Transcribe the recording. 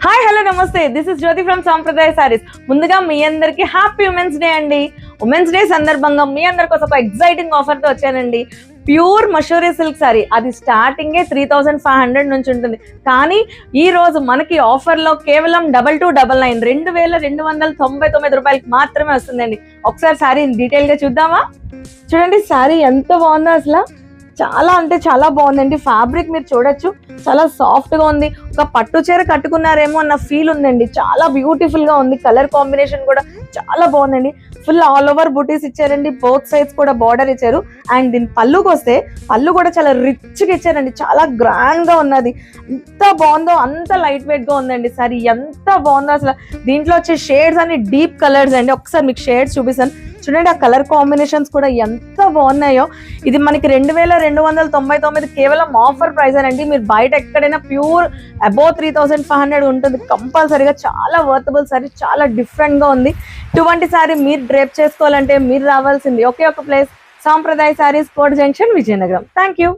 Hi hello నమస్తే, this is Jyothi from సాంప్రదాయ సారీస్. ముందుగా మీ అందరికి హ్యాపీ ఉమెన్స్ డే అండి. ఉమెన్స్ డే సందర్భంగా మీ అందరి కోసం ఒక ఎగ్జైటింగ్ ఆఫర్ తో వచ్చానండి. ప్యూర్ మషూరి సిల్క్ సారీ, అది స్టార్టింగే 3500 నుంచి ఉంటుంది. కానీ ఈ రోజు మనకి ఆఫర్ లో కేవలం 2299 2299 రూపాయలకి మాత్రమే వస్తుందండి. ఒకసారి సారీ డీటెయిల్ గా చూద్దామా? చూడండి సారీ ఎంత బాగుందో, అసలు చాలా అంటే చాలా బాగుందండి. ఫ్యాబ్రిక్ మీరు చూడొచ్చు, చాలా సాఫ్ట్ గా ఉంది. ఒక పట్టు చీర కట్టుకున్నారేమో అన్న ఫీల్ ఉందండి. చాలా బ్యూటిఫుల్ గా ఉంది. కలర్ కాంబినేషన్ కూడా చాలా బాగుందండి. ఫుల్ ఆల్ ఓవర్ బూటీస్ ఇచ్చారండి. బోత్ సైడ్స్ కూడా బార్డర్ ఇచ్చారు. అండ్ దీని పళ్ళుకి వస్తే పళ్ళు కూడా చాలా రిచ్ గా ఇచ్చారండి. చాలా గ్రాండ్ గా ఉన్నది. ఎంత బాగుందో అంత లైట్ వెయిట్ గా ఉందండి. సారీ ఎంత బాగుందో అసలు. దీంట్లో వచ్చే షేడ్స్ అన్ని డీప్ కలర్స్ అండి. ఒకసారి మీకు షేడ్స్ చూపిస్తాను చూడండి. ఆ కలర్ కాంబినేషన్స్ కూడా ఎంత బాగున్నాయో. ఇది మనకి 2299 కేవలం ఆఫర్ ప్రైస్ అండి. మీరు బయట ఎక్కడైనా ప్యూర్ అబౌవ్ 3500 ఉంటుంది కంపల్సరీగా. చాలా వర్తబుల్ సారీ, చాలా డిఫరెంట్ గా ఉంది. ఇటువంటి సారీ మీరు డ్రేప్ చేసుకోవాలంటే మీరు రావాల్సింది ఒకే ఒక ప్లేస్, సాంప్రదాయ సారీస్, కోట్ జంక్షన్, విజయనగరం. Thank you.